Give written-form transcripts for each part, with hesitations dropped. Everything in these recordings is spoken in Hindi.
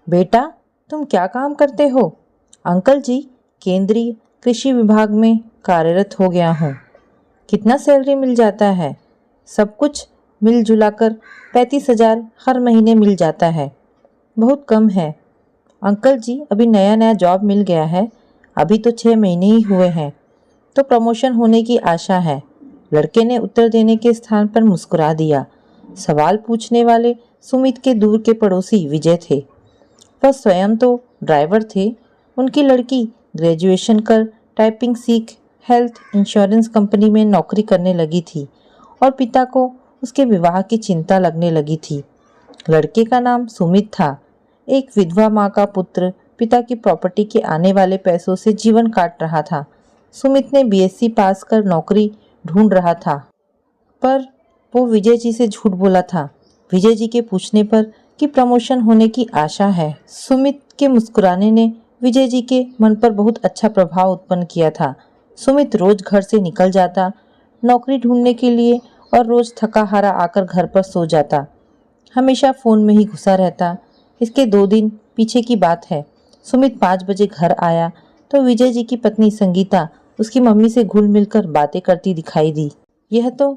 बेटा, तुम क्या काम करते हो? अंकल जी, केंद्रीय कृषि विभाग में कार्यरत हो गया हूँ। कितना सैलरी मिल जाता है? सब कुछ मिलजुलाकर 35,000 हर महीने मिल जाता है। बहुत कम है अंकल जी, अभी नया नया जॉब मिल गया है। अभी तो 6 महीने ही हुए हैं, तो प्रमोशन होने की आशा है। लड़के ने उत्तर देने के स्थान पर मुस्कुरा दिया। सवाल पूछने वाले सुमित के दूर के पड़ोसी विजय थे। वह स्वयं तो ड्राइवर थे। उनकी लड़की ग्रेजुएशन कर टाइपिंग सीख हेल्थ इंश्योरेंस कंपनी में नौकरी करने लगी थी और पिता को उसके विवाह की चिंता लगने लगी थी। लड़के का नाम सुमित था। एक विधवा माँ का पुत्र पिता की प्रॉपर्टी के आने वाले पैसों से जीवन काट रहा था। सुमित ने बीएससी पास कर नौकरी ढूंढ रहा था, पर वो विजय जी से झूठ बोला था। विजय जी के पूछने पर कि प्रमोशन होने की आशा है। सुमित के मुस्कुराने ने विजय जी के मन पर बहुत अच्छा प्रभाव उत्पन्न किया था। सुमित रोज घर से निकल जाता नौकरी ढूंढने के लिए और रोज थका हारा आकर घर पर सो जाता। हमेशा फ़ोन में ही घुसा रहता। इसके 2 दिन पीछे की बात है। सुमित 5 बजे घर आया तो विजय जी की पत्नी संगीता उसकी मम्मी से घुल मिलकर बातें करती दिखाई दी। यह तो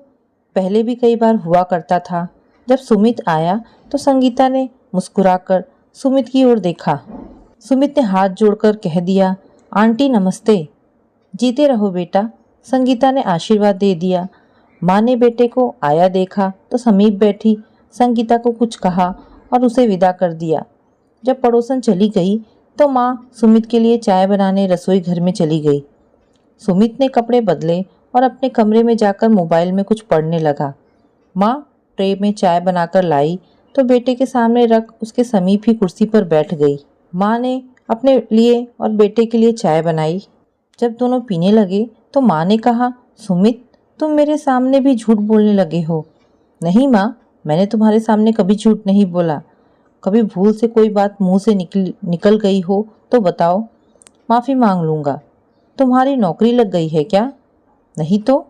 पहले भी कई बार हुआ करता था। जब सुमित आया तो संगीता ने मुस्कुराकर सुमित की ओर देखा। सुमित ने हाथ जोड़कर कह दिया, आंटी नमस्ते। जीते रहो बेटा, संगीता ने आशीर्वाद दे दिया। माँ ने बेटे को आया देखा तो समीप बैठी संगीता को कुछ कहा और उसे विदा कर दिया। जब पड़ोसन चली गई तो माँ सुमित के लिए चाय बनाने रसोई घर में चली गई। सुमित ने कपड़े बदले और अपने कमरे में जाकर मोबाइल में कुछ पढ़ने लगा। माँ ट्रे में चाय बनाकर लाई तो बेटे के सामने रख उसके समीप ही कुर्सी पर बैठ गई। माँ ने अपने लिए और बेटे के लिए चाय बनाई। जब दोनों पीने लगे तो माँ ने कहा, सुमित, तुम मेरे सामने भी झूठ बोलने लगे हो। नहीं माँ, मैंने तुम्हारे सामने कभी झूठ नहीं बोला। कभी भूल से कोई बात मुंह से निकल गई हो तो बताओ, माफ़ी मांग लूँगा। तुम्हारी नौकरी लग गई है क्या? नहीं तो।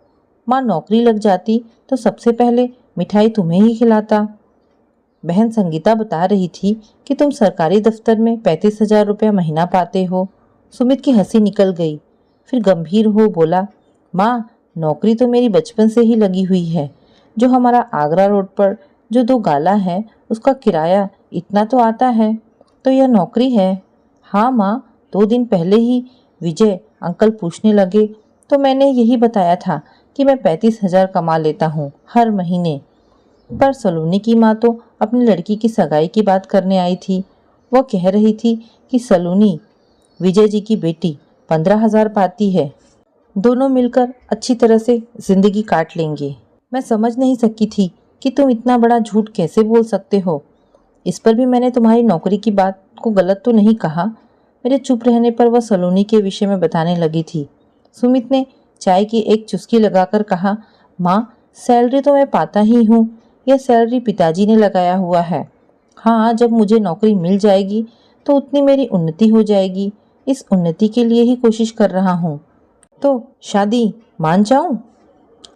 माँ, नौकरी लग जाती तो सबसे पहले मिठाई तुम्हें ही खिलाता। बहन संगीता बता रही थी कि तुम सरकारी दफ्तर में 35,000 रुपया महीना पाते हो। सुमित की हंसी निकल गई। फिर गंभीर हो बोला, माँ, नौकरी तो मेरी बचपन से ही लगी हुई है। जो हमारा आगरा रोड पर जो 2 गाला है उसका किराया इतना तो आता है, तो यह नौकरी है। हाँ माँ, 2 दिन पहले ही विजय अंकल पूछने लगे तो मैंने यही बताया था कि मैं 35,000 कमा लेता हूँ हर महीने। पर सलोनी की माँ तो अपनी लड़की की सगाई की बात करने आई थी। वह कह रही थी कि सलोनी विजय जी की बेटी 15,000 पाती है। दोनों मिलकर अच्छी तरह से जिंदगी काट लेंगे। मैं समझ नहीं सकी थी कि तुम इतना बड़ा झूठ कैसे बोल सकते हो। इस पर भी मैंने तुम्हारी नौकरी की बात को गलत तो नहीं कहा। मेरे चुप रहने पर वह सलोनी के विषय में बताने लगी थी। सुमित ने चाय की एक चुस्की लगाकर कहा, माँ, सैलरी तो मैं पाता ही हूँ। यह सैलरी पिताजी ने लगाया हुआ है। हाँ, जब मुझे नौकरी मिल जाएगी तो उतनी मेरी उन्नति हो जाएगी। इस उन्नति के लिए ही कोशिश कर रहा हूँ। तो शादी मान जाऊँ?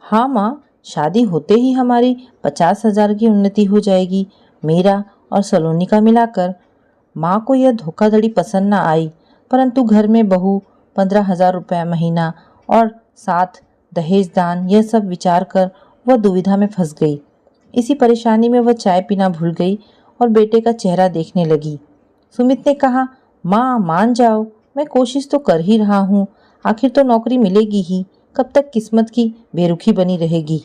हाँ माँ, शादी होते ही हमारी 50,000 की उन्नति हो जाएगी, मेरा और सलोनी का मिलाकर। माँ को यह धोखाधड़ी पसंद न आई, परंतु घर में बहू 15,000 रुपये महीना और साथ दहेज दान यह सब विचार कर वह दुविधा में फंस गई। इसी परेशानी में वह चाय पीना भूल गई और बेटे का चेहरा देखने लगी। सुमित ने कहा, माँ मान जाओ, मैं कोशिश तो कर ही रहा हूँ। आखिर तो नौकरी मिलेगी ही। कब तक किस्मत की बेरुखी बनी रहेगी।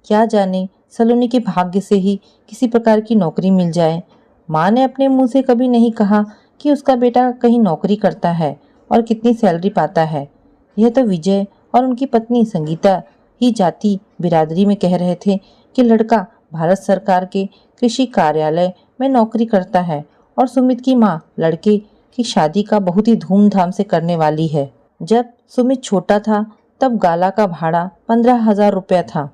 क्या जाने, सलोनी के भाग्य से ही किसी प्रकार की नौकरी मिल जाए। माँ ने अपने मुंह से कभी नहीं कहा कि उसका बेटा कहीं नौकरी करता है और कितनी सैलरी पाता है। यह तो विजय और उनकी पत्नी संगीता ही जाति बिरादरी में कह रहे थे कि लड़का भारत सरकार के कृषि कार्यालय में नौकरी करता है और सुमित की माँ लड़के की शादी का बहुत ही धूमधाम से करने वाली है। जब सुमित छोटा था तब गाला का भाड़ा 15,000 रुपया था।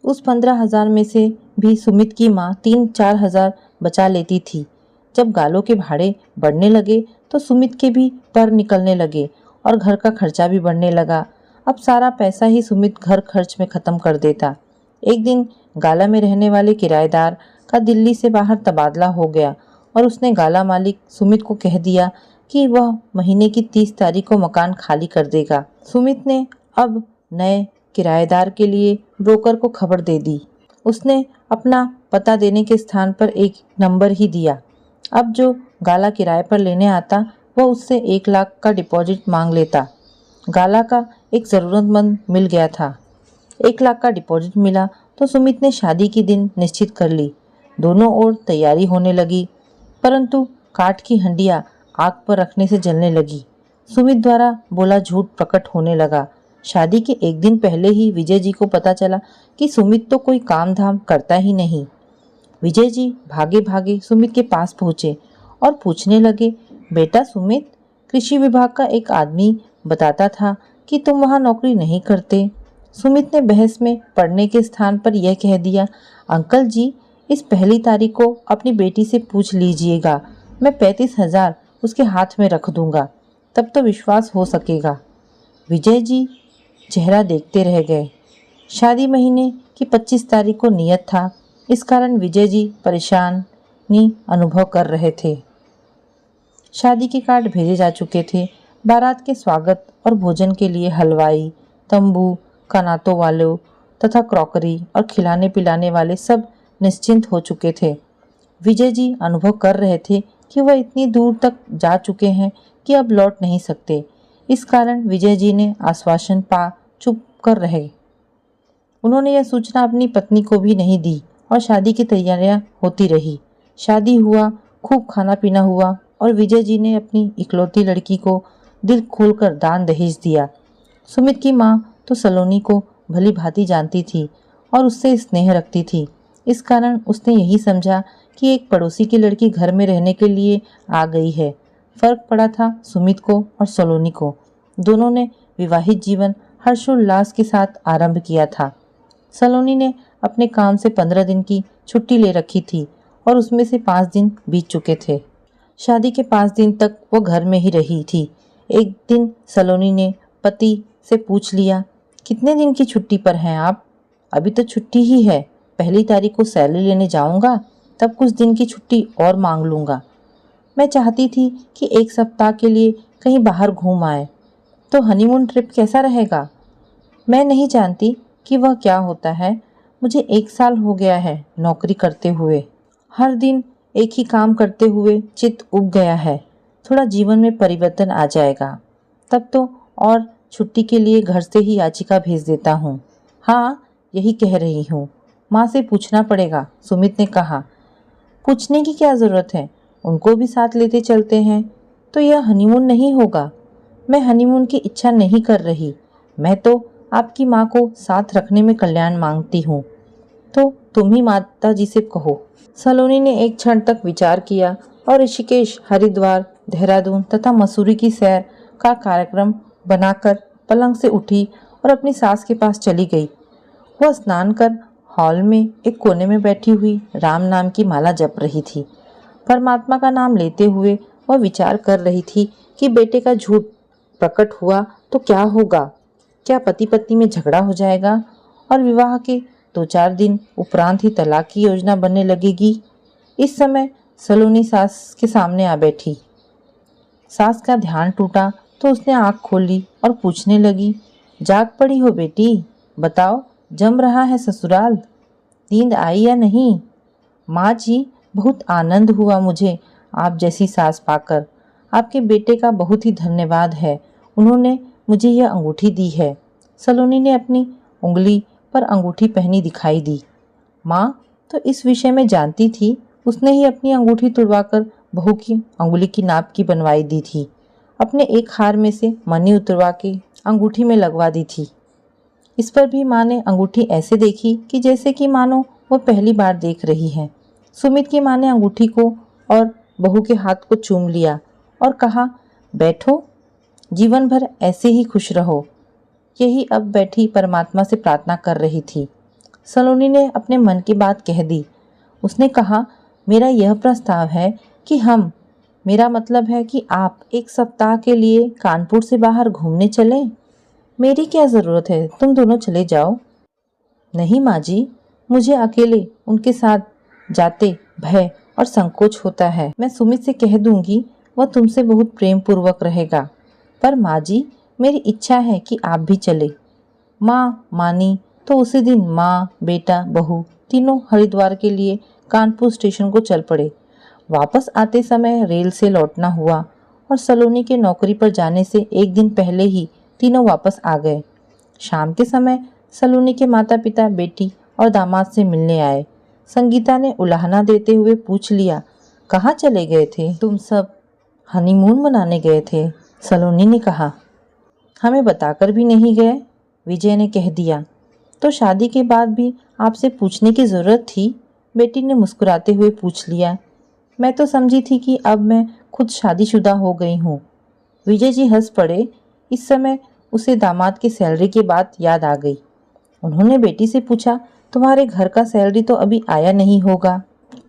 उस 15,000 में से भी सुमित की माँ 3-4 हजार बचा लेती थी। जब गालों के भाड़े बढ़ने लगे तो सुमित के भी पर निकलने लगे और घर का खर्चा भी बढ़ने लगा। अब सारा पैसा ही सुमित घर खर्च में ख़त्म कर देता। एक दिन गाला में रहने वाले किराएदार का दिल्ली से बाहर तबादला हो गया और उसने गाला मालिक सुमित को कह दिया कि वह महीने की 30 तारीख को मकान खाली कर देगा। सुमित ने अब नए किराएदार के लिए ब्रोकर को खबर दे दी। उसने अपना पता देने के स्थान पर एक नंबर ही दिया। अब जो गाला किराए पर लेने आता वह उससे 1 लाख का डिपॉजिट मांग लेता। गाला का एक ज़रूरतमंद मिल गया था। 1 लाख का डिपॉजिट मिला तो सुमित ने शादी की दिन निश्चित कर ली। दोनों ओर तैयारी होने लगी, परंतु काठ की हंडिया आग पर रखने से जलने लगी। सुमित द्वारा बोला झूठ प्रकट होने लगा। शादी के 1 दिन पहले ही विजय जी को पता चला कि सुमित तो कोई काम धाम करता ही नहीं। विजय जी भागे भागे सुमित के पास पहुंचे और पूछने लगे, बेटा सुमित, कृषि विभाग का एक आदमी बताता था कि तुम वहां नौकरी नहीं करते। सुमित ने बहस में पढ़ने के स्थान पर यह कह दिया, अंकल जी, इस 1 तारीख को अपनी बेटी से पूछ लीजिएगा। मैं 35,000 उसके हाथ में रख दूंगा, तब तो विश्वास हो सकेगा। विजय जी चेहरा देखते रह गए। शादी महीने की 25 तारीख को नियत था, इस कारण विजय जी परेशानी अनुभव कर रहे थे। शादी के कार्ड भेजे जा चुके थे। बारात के स्वागत और भोजन के लिए हलवाई, तंबू, कनातों वालों तथा क्रॉकरी और खिलाने पिलाने वाले सब निश्चिंत हो चुके थे। विजय जी अनुभव कर रहे थे कि वह इतनी दूर तक जा चुके हैं कि अब लौट नहीं सकते। इस कारण विजय जी ने आश्वासन पा चुप कर रहे। उन्होंने यह सूचना अपनी पत्नी को भी नहीं दी और शादी की तैयारियां होती रही। शादी हुआ, खूब खाना पीना हुआ और विजय जी ने अपनी इकलौती लड़की को दिल खोलकर दान दहेज दिया। सुमित की माँ तो सलोनी को भली भांति जानती थी और उससे स्नेह रखती थी। इस कारण उसने यही समझा कि एक पड़ोसी की लड़की घर में रहने के लिए आ गई है। फर्क पड़ा था सुमित को और सलोनी को। दोनों ने विवाहित जीवन हर्षोल्लास के साथ आरंभ किया था। सलोनी ने अपने काम से 15 दिन की छुट्टी ले रखी थी और उसमें से 5 दिन बीत चुके थे। शादी के 5 दिन तक वो घर में ही रही थी। एक दिन सलोनी ने पति से पूछ लिया, कितने दिन की छुट्टी पर हैं आप? अभी तो छुट्टी ही है, 1 तारीख को सैलरी लेने जाऊंगा, तब कुछ दिन की छुट्टी और मांग लूंगा। मैं चाहती थी कि 1 सप्ताह के लिए कहीं बाहर घूम आए, तो हनीमून ट्रिप कैसा रहेगा? मैं नहीं जानती कि वह क्या होता है। मुझे 1 साल हो गया है नौकरी करते हुए। हर दिन एक ही काम करते हुए चित्त उब गया है। थोड़ा जीवन में परिवर्तन आ जाएगा, तब तो और छुट्टी के लिए घर से ही याचिका भेज देता हूँ। हाँ, यही कह रही हूँ। माँ से पूछना पड़ेगा, सुमित ने कहा। पूछने की क्या ज़रूरत है, उनको भी साथ लेते चलते हैं। तो यह हनीमून नहीं होगा। मैं हनीमून की इच्छा नहीं कर रही। मैं तो आपकी माँ को साथ रखने में कल्याण मांगती हूँ। तो तुम ही माता जी से कहो। सलोनी ने एक क्षण तक विचार किया और ऋषिकेश, हरिद्वार, देहरादून तथा मसूरी की सैर का कार्यक्रम बनाकर पलंग से उठी और अपनी सास के पास चली गई। वह स्नान कर हॉल में एक कोने में बैठी हुई राम नाम की माला जप रही थी। परमात्मा का नाम लेते हुए वह विचार कर रही थी कि बेटे का झूठ प्रकट हुआ तो क्या होगा। क्या पति पत्नी में झगड़ा हो जाएगा और विवाह के 2-4 दिन उपरांत ही तलाक की योजना बनने लगेगी। इस समय सलोनी सास के सामने आ बैठी। सास का ध्यान टूटा तो उसने आंख खोली और पूछने लगी, जाग पड़ी हो बेटी? बताओ, जम रहा है ससुराल? नींद आई या नहीं? माँ जी, बहुत आनंद हुआ मुझे आप जैसी सास पाकर। आपके बेटे का बहुत ही धन्यवाद है, उन्होंने मुझे यह अंगूठी दी है। सलोनी ने अपनी उंगली पर अंगूठी पहनी दिखाई दी। माँ तो इस विषय में जानती थी, उसने ही अपनी अंगूठी तुड़वाकर बहू की अंगुली की नाप की बनवाई दी थी। अपने एक हार में से मनी उतरवा के अंगूठी में लगवा दी थी। इस पर भी माँ ने अंगूठी ऐसे देखी कि जैसे कि मानो वो पहली बार देख रही है। सुमित की माँ ने अंगूठी को और बहू के हाथ को चूम लिया और कहा, बैठो, जीवन भर ऐसे ही खुश रहो। यही अब बैठी परमात्मा से प्रार्थना कर रही थी। सलोनी ने अपने मन की बात कह दी। उसने कहा, मेरा यह प्रस्ताव है कि मेरा मतलब है कि आप 1 सप्ताह के लिए कानपुर से बाहर घूमने चलें। मेरी क्या ज़रूरत है, तुम दोनों चले जाओ। नहीं माँ जी, मुझे अकेले उनके साथ जाते भय और संकोच होता है। मैं सुमित से कह दूंगी, वह तुमसे बहुत प्रेम पूर्वक रहेगा। पर माँ जी, मेरी इच्छा है कि आप भी चले। माँ मानी तो उसी दिन माँ, बेटा, बहू तीनों हरिद्वार के लिए कानपुर स्टेशन को चल पड़े। वापस आते समय रेल से लौटना हुआ और सलोनी के नौकरी पर जाने से एक दिन पहले ही तीनों वापस आ गए। शाम के समय सलोनी के माता पिता बेटी और दामाद से मिलने आए। संगीता ने उलाहना देते हुए पूछ लिया, कहाँ चले गए थे तुम सब? हनीमून मनाने गए थे, सलोनी ने कहा। हमें बताकर भी नहीं गए, विजय ने कह दिया। तो शादी के बाद भी आपसे पूछने की ज़रूरत थी, बेटी ने मुस्कुराते हुए पूछ लिया। मैं तो समझी थी कि अब मैं खुद शादीशुदा हो गई हूँ। विजय जी हंस पड़े। इस समय उसे दामाद की सैलरी की बात याद आ गई। उन्होंने बेटी से पूछा, तुम्हारे घर का सैलरी तो अभी आया नहीं होगा?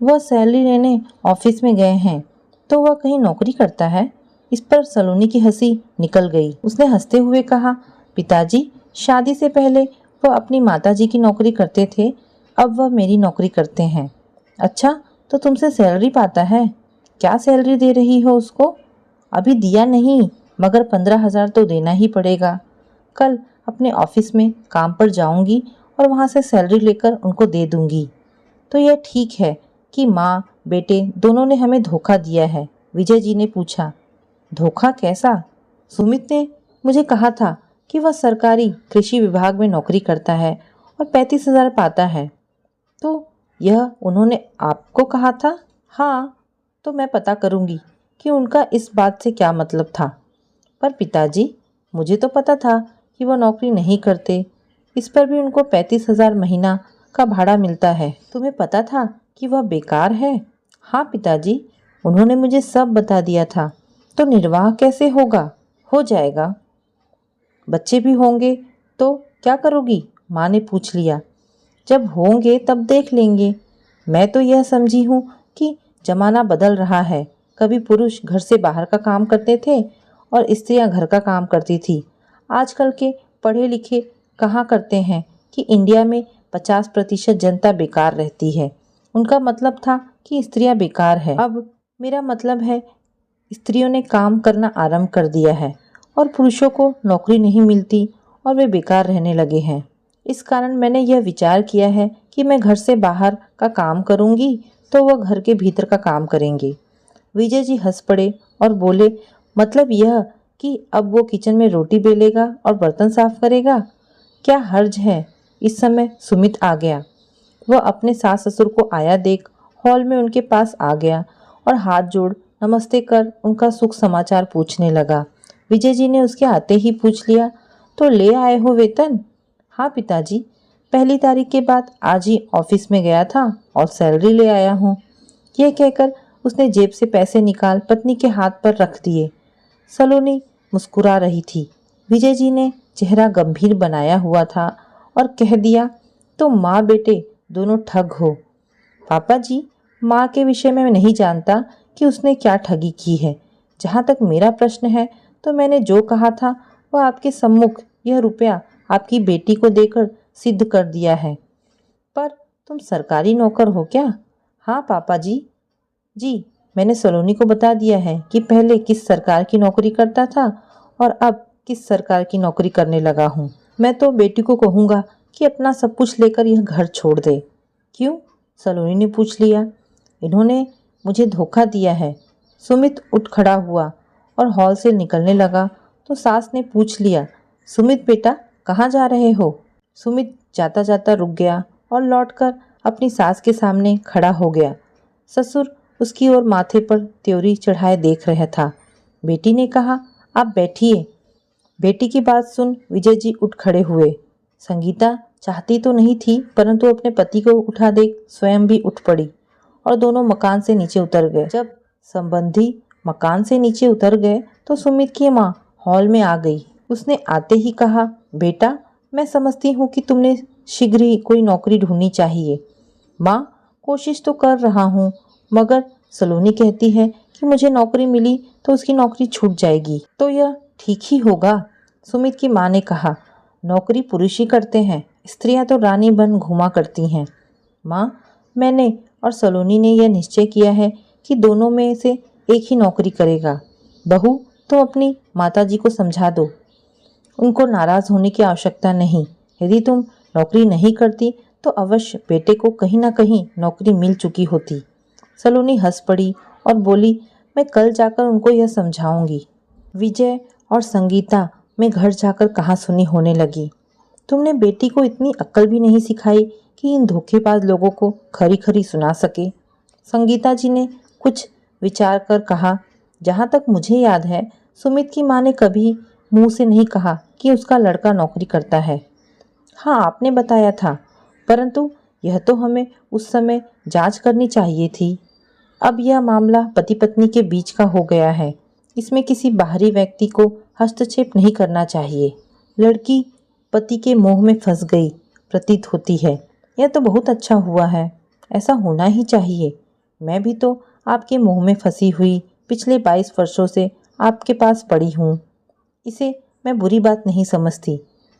वह सैलरी लेने ऑफिस में गए हैं। तो वह कहीं नौकरी करता है? इस पर सलोनी की हंसी निकल गई। उसने हंसते हुए कहा, पिताजी शादी से पहले वह अपनी माताजी की नौकरी करते थे, अब वह मेरी नौकरी करते हैं। अच्छा, तो तुमसे सैलरी पाता है? क्या सैलरी दे रही हो उसको? अभी दिया नहीं, मगर 15,000 तो देना ही पड़ेगा। कल अपने ऑफिस में काम पर जाऊंगी और वहाँ से सैलरी लेकर उनको दे दूंगी। तो यह ठीक है कि माँ बेटे दोनों ने हमें धोखा दिया है? विजय जी ने पूछा। धोखा कैसा? सुमित ने मुझे कहा था कि वह सरकारी कृषि विभाग में नौकरी करता है और 35,000 पाता है। तो यह उन्होंने आपको कहा था? हाँ, तो मैं पता करूंगी कि उनका इस बात से क्या मतलब था। पर पिताजी, मुझे तो पता था कि वह नौकरी नहीं करते। इस पर भी उनको 35,000 महीना का भाड़ा मिलता है। तुम्हें पता था कि वह बेकार है? हाँ पिताजी, उन्होंने मुझे सब बता दिया था। तो निर्वाह कैसे होगा? हो जाएगा। बच्चे भी होंगे तो क्या करोगी? माँ ने पूछ लिया। जब होंगे तब देख लेंगे। मैं तो यह समझी हूँ कि जमाना बदल रहा है। कभी पुरुष घर से बाहर का काम करते थे और स्त्रियां घर का काम करती थी। आजकल के पढ़े लिखे कहाँ करते हैं कि इंडिया में 50% जनता बेकार रहती है। उनका मतलब था कि स्त्रियां बेकार है। अब मेरा मतलब है स्त्रियों ने काम करना आरंभ कर दिया है और पुरुषों को नौकरी नहीं मिलती और वे बेकार रहने लगे हैं। इस कारण मैंने यह विचार किया है कि मैं घर से बाहर का काम करूंगी तो वह घर के भीतर का काम करेंगे। विजय जी हंस पड़े और बोले, मतलब यह कि अब वो किचन में रोटी बेलेगा और बर्तन साफ करेगा? क्या हर्ज है? इस समय सुमित आ गया। वह अपने सास ससुर को आया देख हॉल में उनके पास आ गया और हाथ जोड़ नमस्ते कर उनका सुख समाचार पूछने लगा। विजय जी ने उसके आते ही पूछ लिया, तो ले आए हो वेतन? हाँ पिताजी, 1 तारीख के बाद आज ही ऑफिस में गया था और सैलरी ले आया हूँ। यह कहकर उसने जेब से पैसे निकाल पत्नी के हाथ पर रख दिए। सलोनी मुस्कुरा रही थी। विजय जी ने चेहरा गंभीर बनाया हुआ था और कह दिया, तो माँ बेटे दोनों ठग हो। पापा जी, माँ के विषय में मैं नहीं जानता कि उसने क्या ठगी की है। जहाँ तक मेरा प्रश्न है तो मैंने जो कहा था वह आपके सम्मुख यह रुपया आपकी बेटी को देकर सिद्ध कर दिया है। पर तुम सरकारी नौकर हो क्या? हाँ पापा जी। जी, मैंने सलोनी को बता दिया है कि पहले किस सरकार की नौकरी करता था और अब किस सरकार की नौकरी करने लगा हूँ। मैं तो बेटी को कहूँगा कि अपना सब कुछ लेकर यह घर छोड़ दे। क्यों? सलोनी ने पूछ लिया। इन्होंने मुझे धोखा दिया है। सुमित उठ खड़ा हुआ और हॉल से निकलने लगा तो सास ने पूछ लिया, सुमित बेटा कहाँ जा रहे हो? सुमित जाता जाता रुक गया और लौटकर अपनी सास के सामने खड़ा हो गया। ससुर उसकी ओर माथे पर त्योरी चढ़ाए देख रहा था। बेटी ने कहा, आप बैठिए। बेटी की बात सुन विजय जी उठ खड़े हुए। संगीता चाहती तो नहीं थी, परंतु अपने पति को उठा देख स्वयं भी उठ पड़ी और दोनों मकान से नीचे उतर गए। जब संबंधी मकान से नीचे उतर गए तो सुमित की माँ हॉल में आ गई। उसने आते ही कहा, बेटा मैं समझती हूँ कि तुमने शीघ्र ही कोई नौकरी ढूंढनी चाहिए। माँ, कोशिश तो कर रहा हूँ, मगर सलोनी कहती है कि मुझे नौकरी मिली तो उसकी नौकरी छूट जाएगी। तो यह ठीक ही होगा, सुमित की माँ ने कहा। नौकरी पुरुष ही करते हैं, स्त्रियां तो रानी बन घूमा करती हैं। माँ, मैंने और सलोनी ने यह निश्चय किया है कि दोनों में से एक ही नौकरी करेगा। बहू, तुम अपनी माताजी को समझा दो, उनको नाराज़ होने की आवश्यकता नहीं। यदि तुम नौकरी नहीं करती तो अवश्य बेटे को कहीं ना कहीं नौकरी मिल चुकी होती। सलोनी हंस पड़ी और बोली, मैं कल जाकर उनको यह समझाऊंगी। विजय और संगीता में घर जाकर कहासुनी होने लगी। तुमने बेटी को इतनी अक्ल भी नहीं सिखाई कि इन धोखेबाज लोगों को खरी खरी सुना सके। संगीता जी ने कुछ विचार कर कहा, जहाँ तक मुझे याद है सुमित की माँ ने कभी मुंह से नहीं कहा कि उसका लड़का नौकरी करता है। हाँ, आपने बताया था, परंतु यह तो हमें उस समय जांच करनी चाहिए थी। अब यह मामला पति पत्नी के बीच का हो गया है, इसमें किसी बाहरी व्यक्ति को हस्तक्षेप नहीं करना चाहिए। लड़की पति के मोह में फंस गई प्रतीत होती है। यह तो बहुत अच्छा हुआ है, ऐसा होना ही चाहिए। मैं भी तो आपके मोह में फंसी हुई पिछले 22 वर्षों से आपके पास पड़ी हूँ। इसे मैं बुरी बात नहीं समझती।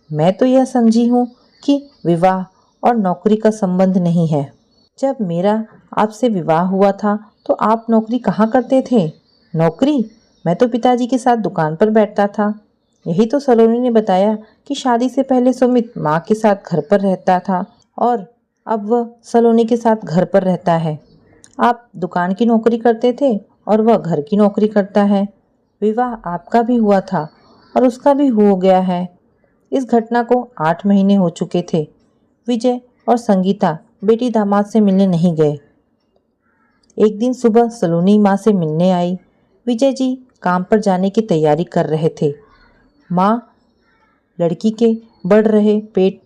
मैं तो यह समझी हूँ कि विवाह और नौकरी का संबंध नहीं है। जब मेरा आपसे विवाह हुआ था तो आप नौकरी कहाँ करते थे? नौकरी? मैं तो पिताजी के साथ दुकान पर बैठता था। यही तो सलोनी ने बताया कि शादी से पहले सुमित माँ के साथ घर पर रहता था और अब वह सलोनी के साथ घर पर रहता है। आप दुकान की नौकरी करते थे और वह घर की नौकरी करता है। विवाह आपका भी हुआ था और उसका भी हो गया है। इस घटना को 8 महीने हो चुके थे। विजय और संगीता बेटी दामाद से मिलने नहीं गए। एक दिन सुबह सलोनी माँ से मिलने आई। विजय जी काम पर जाने की तैयारी कर रहे थे। माँ लड़की के बढ़ रहे पेट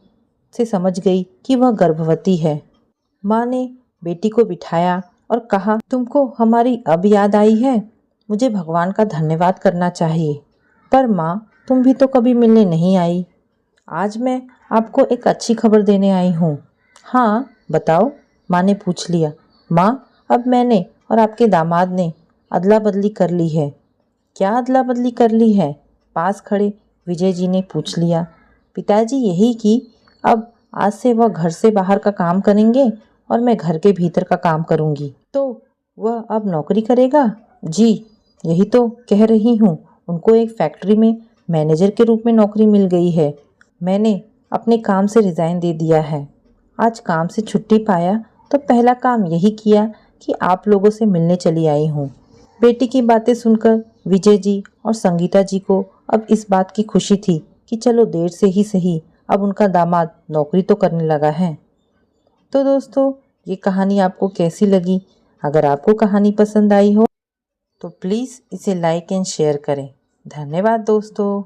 से समझ गई कि वह गर्भवती है। माँ ने बेटी को बिठाया और कहा, तुमको हमारी अब याद आई है? मुझे भगवान का धन्यवाद करना चाहिए। पर माँ, तुम भी तो कभी मिलने नहीं आई। आज मैं आपको एक अच्छी खबर देने आई हूँ। हाँ बताओ, माँ ने पूछ लिया। माँ, अब मैंने और आपके दामाद ने अदला बदली कर ली है। क्या अदला बदली कर ली है? पास खड़े विजय जी ने पूछ लिया। पिताजी, यही कि अब आज से वह घर से बाहर का काम करेंगे और मैं घर के भीतर का काम करूँगी। तो वह अब नौकरी करेगा? जी, यही तो कह रही हूँ। उनको एक फैक्ट्री में मैनेजर के रूप में नौकरी मिल गई है। मैंने अपने काम से रिज़ाइन दे दिया है। आज काम से छुट्टी पाया तो पहला काम यही किया कि आप लोगों से मिलने चली आई हूँ। बेटी की बातें सुनकर विजय जी और संगीता जी को अब इस बात की खुशी थी कि चलो देर से ही सही, अब उनका दामाद नौकरी तो करने लगा है। तो दोस्तों, ये कहानी आपको कैसी लगी? अगर आपको कहानी पसंद आई हो तो प्लीज़ इसे लाइक एंड शेयर करें। धन्यवाद दोस्तों।